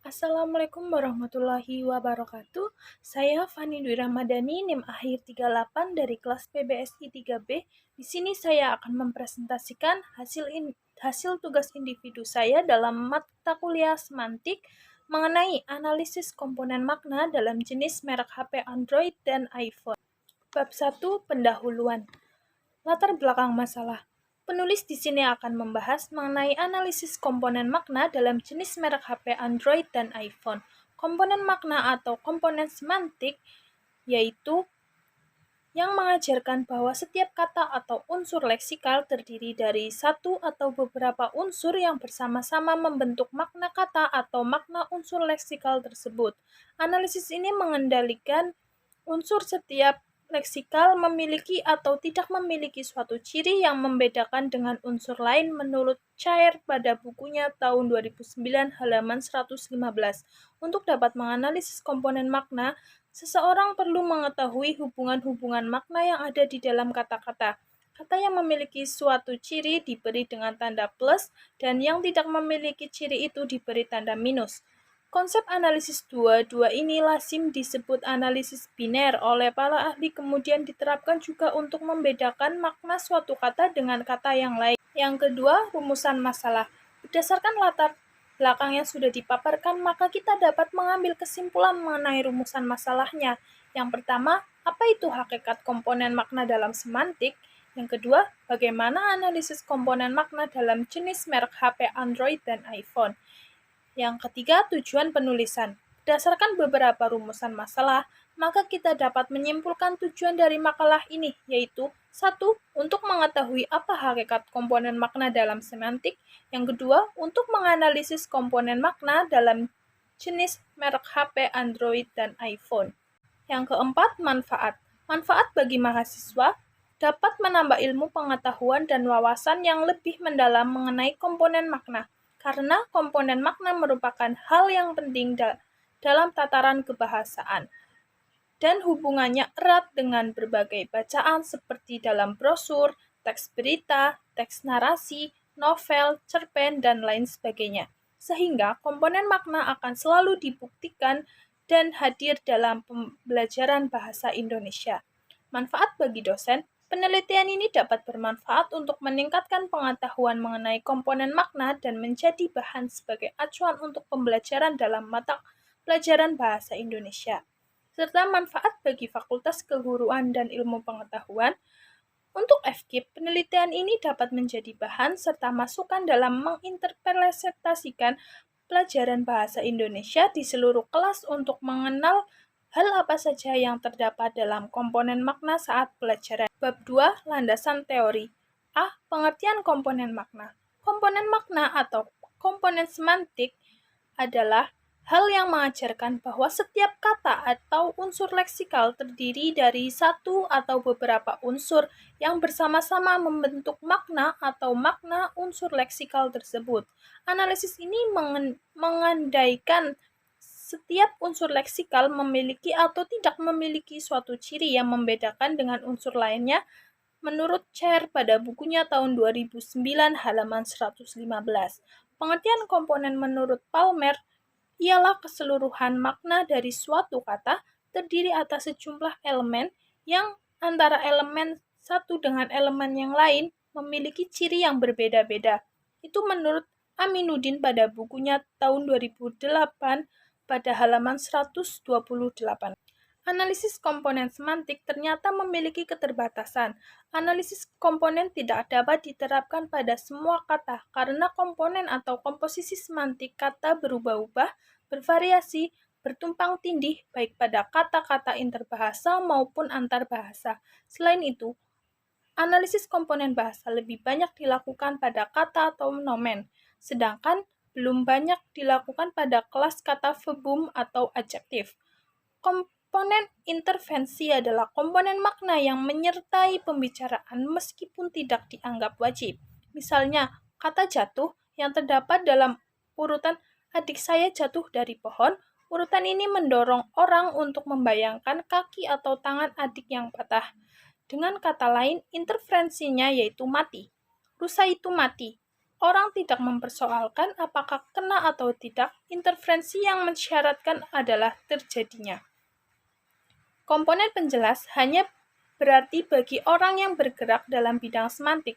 Assalamualaikum warahmatullahi wabarakatuh. Saya Fani Dwi Ramadhani, NIM akhir 38 dari kelas PBSI 3B. Di sini saya akan mempresentasikan hasil tugas individu saya dalam mata kuliah semantik mengenai analisis komponen makna dalam jenis merek HP Android dan iPhone. Bab 1, pendahuluan. Latar belakang masalah. Penulis di sini akan membahas mengenai analisis komponen makna dalam jenis merek HP Android dan iPhone. Komponen makna atau komponen semantik yaitu yang mengajarkan bahwa setiap kata atau unsur leksikal terdiri dari satu atau beberapa unsur yang bersama-sama membentuk makna kata atau makna unsur leksikal tersebut. Analisis ini mengendalikan unsur setiap leksikal memiliki atau tidak memiliki suatu ciri yang membedakan dengan unsur lain menurut Chair pada bukunya tahun 2009 halaman 115. Untuk dapat menganalisis komponen makna, seseorang perlu mengetahui hubungan-hubungan makna yang ada di dalam kata-kata. Kata yang memiliki suatu ciri diberi dengan tanda plus dan yang tidak memiliki ciri itu diberi tanda minus. Konsep analisis dua-dua ini lazim disebut analisis biner oleh para ahli, kemudian diterapkan juga untuk membedakan makna suatu kata dengan kata yang lain. Yang kedua, rumusan masalah. Berdasarkan latar belakang yang sudah dipaparkan, maka kita dapat mengambil kesimpulan mengenai rumusan masalahnya. Yang pertama, apa itu hakikat komponen makna dalam semantik? Yang kedua, bagaimana analisis komponen makna dalam jenis merek HP Android dan iPhone? Yang ketiga, tujuan penulisan. Berdasarkan beberapa rumusan masalah, maka kita dapat menyimpulkan tujuan dari makalah ini, yaitu 1. Untuk mengetahui apa hakikat komponen makna dalam semantik. Yang kedua, untuk menganalisis komponen makna dalam jenis merek HP Android dan iPhone. Yang keempat, manfaat. Manfaat bagi mahasiswa dapat menambah ilmu pengetahuan dan wawasan yang lebih mendalam mengenai komponen makna, karena komponen makna merupakan hal yang penting dalam tataran kebahasaan dan hubungannya erat dengan berbagai bacaan seperti dalam brosur, teks berita, teks narasi, novel, cerpen, dan lain sebagainya. Sehingga komponen makna akan selalu dibuktikan dan hadir dalam pembelajaran bahasa Indonesia. Manfaat bagi dosen. Penelitian ini dapat bermanfaat untuk meningkatkan pengetahuan mengenai komponen makna dan menjadi bahan sebagai acuan untuk pembelajaran dalam mata pelajaran bahasa Indonesia. Serta manfaat bagi Fakultas Keguruan dan Ilmu Pengetahuan. Untuk FKIP, penelitian ini dapat menjadi bahan serta masukan dalam menginterpretasikan pelajaran bahasa Indonesia di seluruh kelas untuk mengenal hal apa saja yang terdapat dalam komponen makna saat pelajaran. Bab 2, landasan teori. A. Pengertian komponen makna. Komponen makna atau komponen semantik adalah hal yang mengajarkan bahwa setiap kata atau unsur leksikal terdiri dari satu atau beberapa unsur yang bersama-sama membentuk makna atau makna unsur leksikal tersebut. Analisis ini mengandaikan setiap unsur leksikal memiliki atau tidak memiliki suatu ciri yang membedakan dengan unsur lainnya menurut Chair pada bukunya tahun 2009 halaman 115. Pengertian komponen menurut Palmer ialah keseluruhan makna dari suatu kata terdiri atas sejumlah elemen yang antara elemen satu dengan elemen yang lain memiliki ciri yang berbeda-beda. Itu menurut Aminuddin pada bukunya tahun 2008 pada halaman 128. Analisis komponen semantik ternyata memiliki keterbatasan. Analisis komponen tidak dapat diterapkan pada semua kata karena komponen atau komposisi semantik kata berubah-ubah, bervariasi, bertumpang tindih baik pada kata-kata interbahasa maupun antar bahasa. Selain itu, analisis komponen bahasa lebih banyak dilakukan pada kata atau nomen, sedangkan belum banyak dilakukan pada kelas kata verbum atau adjektif. Komponen intervensi adalah komponen makna yang menyertai pembicaraan meskipun tidak dianggap wajib. Misalnya, kata jatuh yang terdapat dalam urutan adik saya jatuh dari pohon, urutan ini mendorong orang untuk membayangkan kaki atau tangan adik yang patah. Dengan kata lain, intervensinya yaitu mati. Rusa itu mati. orang tidak mempersoalkan apakah kena atau tidak, interferensi yang mensyaratkan adalah terjadinya. Komponen penjelas hanya berarti bagi orang yang bergerak dalam bidang semantik.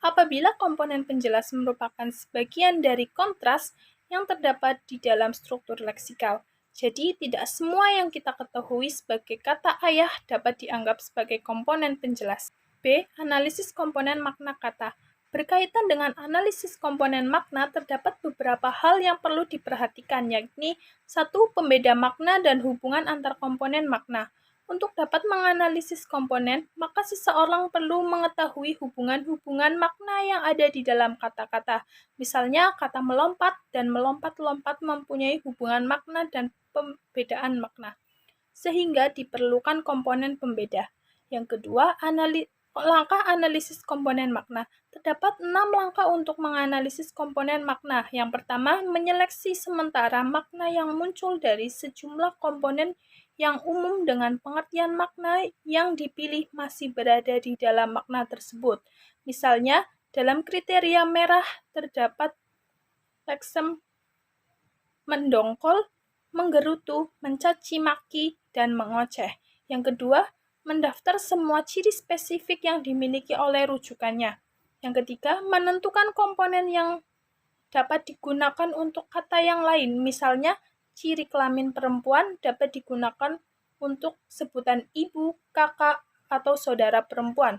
Apabila komponen penjelas merupakan sebagian dari kontras yang terdapat di dalam struktur leksikal. Jadi, tidak semua yang kita ketahui sebagai kata ayah dapat dianggap sebagai komponen penjelas. B. Analisis komponen makna kata. Berkaitan dengan analisis komponen makna, terdapat beberapa hal yang perlu diperhatikan, yakni 1. Pembeda makna dan hubungan antar komponen makna. Untuk dapat menganalisis komponen, maka seseorang perlu mengetahui hubungan-hubungan makna yang ada di dalam kata-kata. Misalnya, kata melompat dan melompat-lompat mempunyai hubungan makna dan pembedaan makna, sehingga diperlukan komponen pembeda. Yang kedua, langkah analisis komponen makna. Terdapat 6 langkah untuk menganalisis komponen makna. Yang pertama, menyeleksi sementara makna yang muncul dari sejumlah komponen yang umum dengan pengertian makna yang dipilih masih berada di dalam makna tersebut. Misalnya, dalam kriteria merah terdapat leksem mendongkol, menggerutu, mencaci maki, dan mengoceh. Yang kedua, mendaftar semua ciri spesifik yang dimiliki oleh rujukannya. Yang ketiga, menentukan komponen yang dapat digunakan untuk kata yang lain. Misalnya, ciri kelamin perempuan dapat digunakan untuk sebutan ibu, kakak, atau saudara perempuan.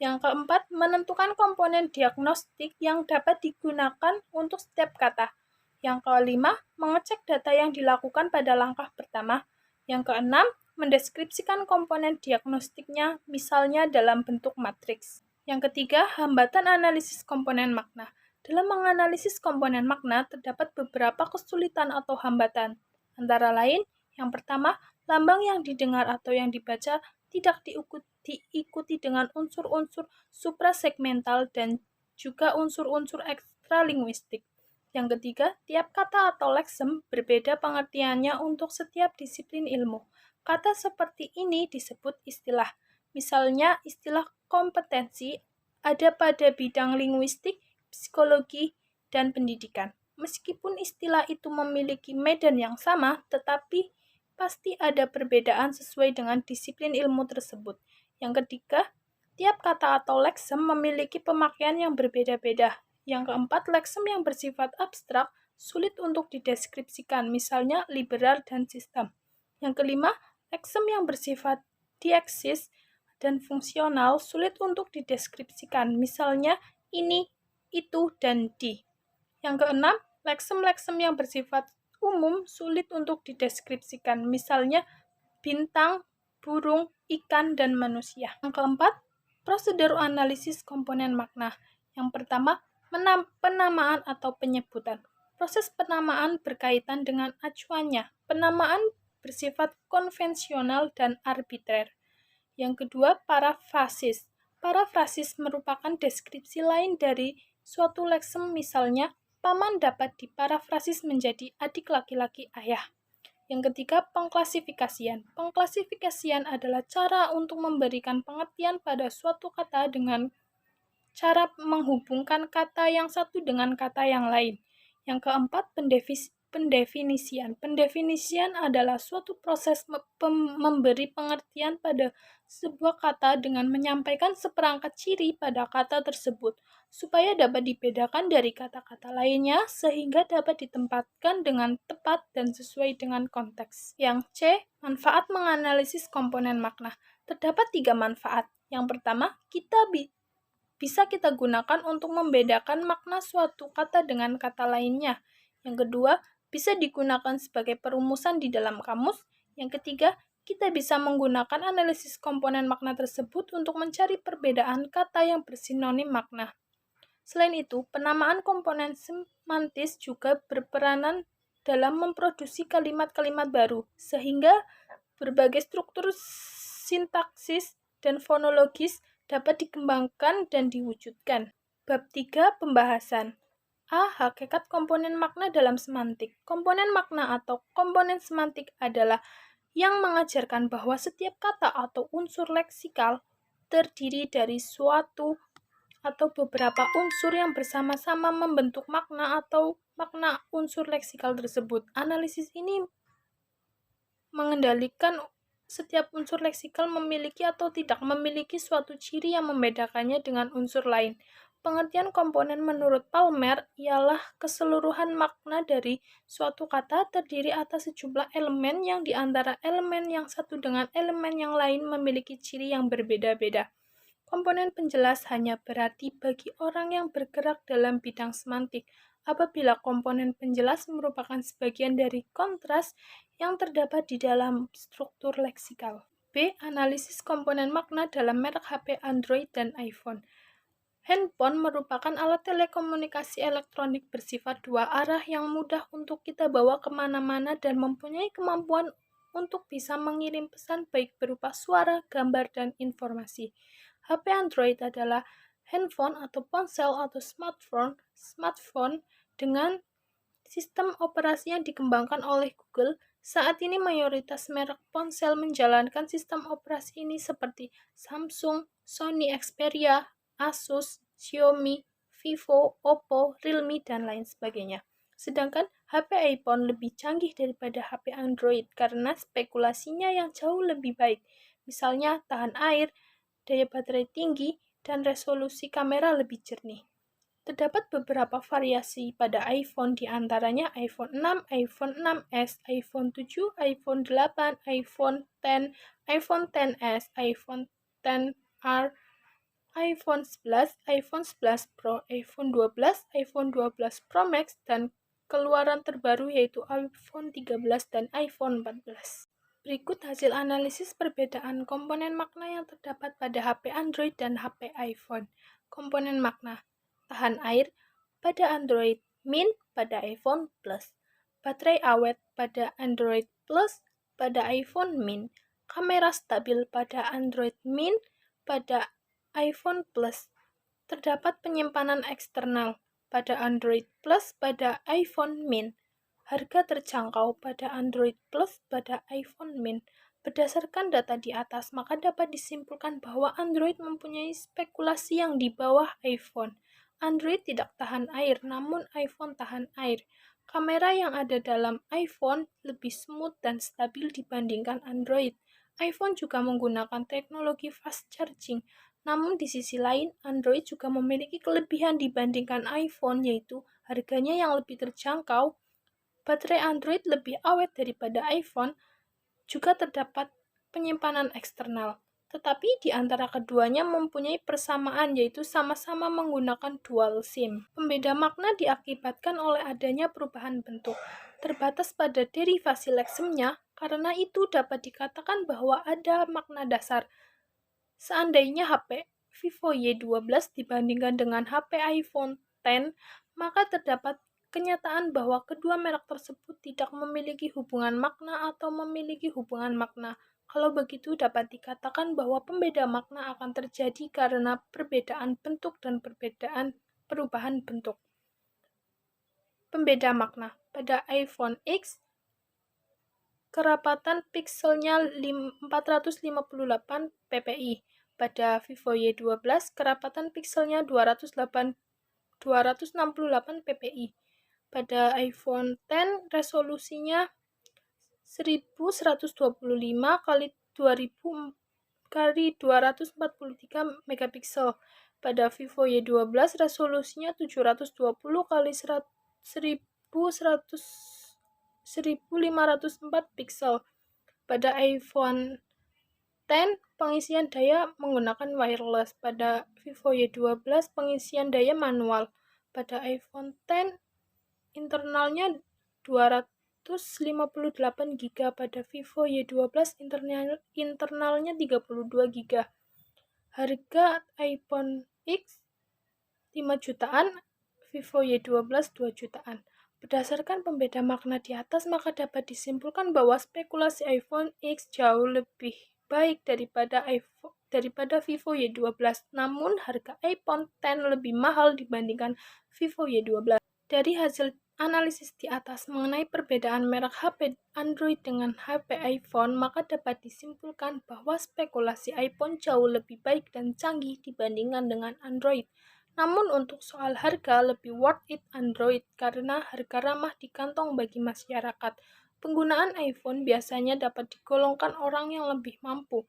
Yang keempat, menentukan komponen diagnostik yang dapat digunakan untuk setiap kata. Yang kelima, mengecek data yang dilakukan pada langkah pertama. Yang keenam, mendeskripsikan komponen diagnostiknya, misalnya dalam bentuk matriks. Yang ketiga, hambatan analisis komponen makna. Dalam menganalisis komponen makna, terdapat beberapa kesulitan atau hambatan. Antara lain, yang pertama, lambang yang didengar atau yang dibaca tidak diikuti dengan unsur-unsur suprasegmental dan juga unsur-unsur ekstralinguistik. Yang ketiga, tiap kata atau leksem berbeda pengertiannya untuk setiap disiplin ilmu. Kata seperti ini disebut istilah. Misalnya, istilah kompetensi ada pada bidang linguistik, psikologi, dan pendidikan. Meskipun istilah itu memiliki medan yang sama, tetapi pasti ada perbedaan sesuai dengan disiplin ilmu tersebut. Yang ketiga, tiap kata atau leksem memiliki pemakaian yang berbeda-beda. Yang keempat, leksem yang bersifat abstrak sulit untuk dideskripsikan, misalnya liberal dan sistem. Yang kelima, leksem yang bersifat dieksis dan fungsional sulit untuk dideskripsikan, misalnya ini, itu, dan di. Yang keenam, leksem-leksem yang bersifat umum sulit untuk dideskripsikan, misalnya bintang, burung, ikan, dan manusia. Yang keempat, prosedur analisis komponen makna. Yang pertama, penamaan atau penyebutan. Proses penamaan berkaitan dengan acuannya. Penamaan bersifat konvensional dan arbitrer. Yang kedua, parafrasis. Parafrasis merupakan deskripsi lain dari suatu leksem, misalnya, paman dapat diparafrasis menjadi adik laki-laki ayah. Yang ketiga, pengklasifikasian. Pengklasifikasian adalah cara untuk memberikan pengertian pada suatu kata dengan cara menghubungkan kata yang satu dengan kata yang lain. Yang keempat, pendefinisian. Pendefinisian adalah suatu proses memberi pengertian pada sebuah kata dengan menyampaikan seperangkat ciri pada kata tersebut, supaya dapat dibedakan dari kata-kata lainnya sehingga dapat ditempatkan dengan tepat dan sesuai dengan konteks. Yang C, manfaat menganalisis komponen makna. Terdapat 3 manfaat. Yang pertama, bisa kita gunakan untuk membedakan makna suatu kata dengan kata lainnya. Yang kedua, bisa digunakan sebagai perumusan di dalam kamus. Yang ketiga, kita bisa menggunakan analisis komponen makna tersebut untuk mencari perbedaan kata yang bersinonim makna. Selain itu, penamaan komponen semantis juga berperanan dalam memproduksi kalimat-kalimat baru, sehingga berbagai struktur sintaksis dan fonologis dapat dikembangkan dan diwujudkan. Bab 3, pembahasan. A. Hakikat komponen makna dalam semantik. Komponen makna atau komponen semantik adalah yang mengajarkan bahwa setiap kata atau unsur leksikal terdiri dari suatu atau beberapa unsur yang bersama-sama membentuk makna atau makna unsur leksikal tersebut. Analisis ini mengendalikan setiap unsur leksikal memiliki atau tidak memiliki suatu ciri yang membedakannya dengan unsur lain. Pengertian komponen menurut Palmer ialah keseluruhan makna dari suatu kata terdiri atas sejumlah elemen yang di antara elemen yang satu dengan elemen yang lain memiliki ciri yang berbeda-beda. Komponen penjelas hanya berarti bagi orang yang bergerak dalam bidang semantik, apabila komponen penjelas merupakan sebagian dari kontras yang terdapat di dalam struktur leksikal. B. Analisis komponen makna dalam merek HP Android dan iPhone. Handphone merupakan alat telekomunikasi elektronik bersifat dua arah yang mudah untuk kita bawa kemana-mana dan mempunyai kemampuan untuk bisa mengirim pesan baik berupa suara, gambar, dan informasi. HP Android adalah handphone atau ponsel atau smartphone dengan sistem operasi yang dikembangkan oleh Google. Saat ini mayoritas merek ponsel menjalankan sistem operasi ini seperti Samsung, Sony Xperia, Asus, Xiaomi, Vivo, Oppo, Realme, dan lain sebagainya. Sedangkan HP iPhone lebih canggih daripada HP Android karena spekulasinya yang jauh lebih baik. Misalnya tahan air, daya baterai tinggi, dan resolusi kamera lebih jernih. Terdapat beberapa variasi pada iPhone, di antaranya iPhone 6, iPhone 6s, iPhone 7, iPhone 8, iPhone X, iPhone XS, iPhone XR, iPhone 11, iPhone 11 Pro, iPhone 12, iPhone 12 Pro Max, dan keluaran terbaru yaitu iPhone 13 dan iPhone 14. Berikut hasil analisis perbedaan komponen makna yang terdapat pada HP Android dan HP iPhone. Komponen makna: tahan air pada Android, min pada iPhone Plus. Baterai awet pada Android Plus, pada iPhone min. Kamera stabil pada Android min, pada iPhone Plus. Terdapat penyimpanan eksternal pada Android Plus, pada iPhone min. Harga terjangkau pada Android Plus, pada iPhone min. Berdasarkan data di atas, maka dapat disimpulkan bahwa Android mempunyai spekulasi yang di bawah iPhone. Android tidak tahan air, namun iPhone tahan air. Kamera yang ada dalam iPhone lebih smooth dan stabil dibandingkan Android. iPhone juga menggunakan teknologi fast charging, namun di sisi lain, Android juga memiliki kelebihan dibandingkan iPhone, yaitu harganya yang lebih terjangkau. Baterai Android lebih awet daripada iPhone, juga terdapat penyimpanan eksternal. Tetapi di antara keduanya mempunyai persamaan, yaitu sama-sama menggunakan dual SIM. Pembeda makna diakibatkan oleh adanya perubahan bentuk, terbatas pada derivasi leksemnya, karena itu dapat dikatakan bahwa ada makna dasar. Seandainya HP Vivo Y12 dibandingkan dengan HP iPhone X, maka terdapat kenyataan bahwa kedua merek tersebut tidak memiliki hubungan makna atau memiliki hubungan makna. Kalau begitu, dapat dikatakan bahwa pembeda makna akan terjadi karena perbedaan bentuk dan perubahan bentuk. Pembeda makna pada iPhone X, kerapatan pikselnya 458 ppi. Pada Vivo Y12, kerapatan pikselnya 268 ppi. Pada iPhone X, resolusinya 1125 x 243 megapiksel. Pada Vivo Y12, resolusinya 720 x 1504 piksel. Pada iPhone X, pengisian daya menggunakan wireless. Pada Vivo Y12, pengisian daya manual. Pada iPhone X, internalnya 258 GB. Pada Vivo Y12, internalnya 32 GB. Harga iPhone X 5 jutaan, Vivo Y12 2 jutaan. Berdasarkan pembeda makna di atas, maka dapat disimpulkan bahwa spekulasi iPhone X jauh lebih baik daripada Vivo Y12. Namun, harga iPhone X lebih mahal dibandingkan Vivo Y12. Dari hasil analisis di atas mengenai perbedaan merek HP Android dengan HP iPhone, maka dapat disimpulkan bahwa spekulasi iPhone jauh lebih baik dan canggih dibandingkan dengan Android. Namun untuk soal harga, lebih worth it Android karena harga ramah di kantong bagi masyarakat. Penggunaan iPhone biasanya dapat digolongkan orang yang lebih mampu.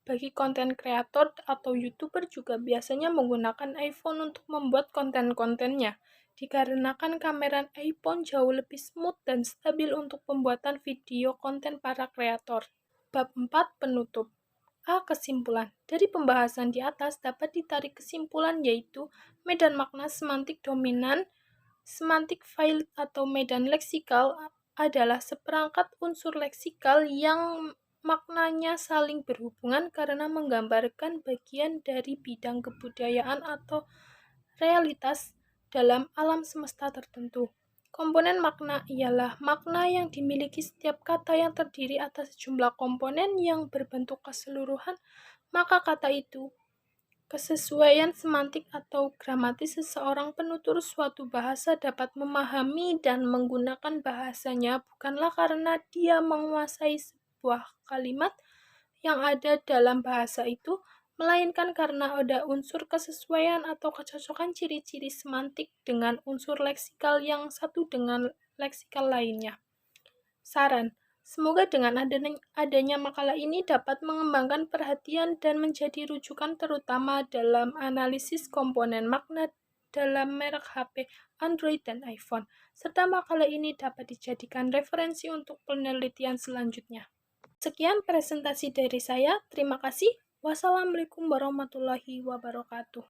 Bagi konten kreator atau YouTuber juga biasanya menggunakan iPhone untuk membuat konten-kontennya, dikarenakan kamera iPhone jauh lebih smooth dan stabil untuk pembuatan video konten para kreator. Bab 4 penutup. Kesimpulan. Dari pembahasan di atas dapat ditarik kesimpulan yaitu medan makna semantik dominan, semantik file atau medan leksikal adalah seperangkat unsur leksikal yang maknanya saling berhubungan karena menggambarkan bagian dari bidang kebudayaan atau realitas dalam alam semesta tertentu. Komponen makna ialah makna yang dimiliki setiap kata yang terdiri atas sejumlah komponen yang berbentuk keseluruhan, maka kata itu kesesuaian semantik atau gramatis seseorang penutur suatu bahasa dapat memahami dan menggunakan bahasanya bukanlah karena dia menguasai sebuah kalimat yang ada dalam bahasa itu, melainkan karena ada unsur kesesuaian atau kecocokan ciri-ciri semantik dengan unsur leksikal yang satu dengan leksikal lainnya. Saran. Semoga dengan adanya makalah ini dapat mengembangkan perhatian dan menjadi rujukan terutama dalam analisis komponen makna dalam merek HP Android dan iPhone, serta makalah ini dapat dijadikan referensi untuk penelitian selanjutnya. Sekian presentasi dari saya. Terima kasih. Wassalamualaikum warahmatullahi wabarakatuh.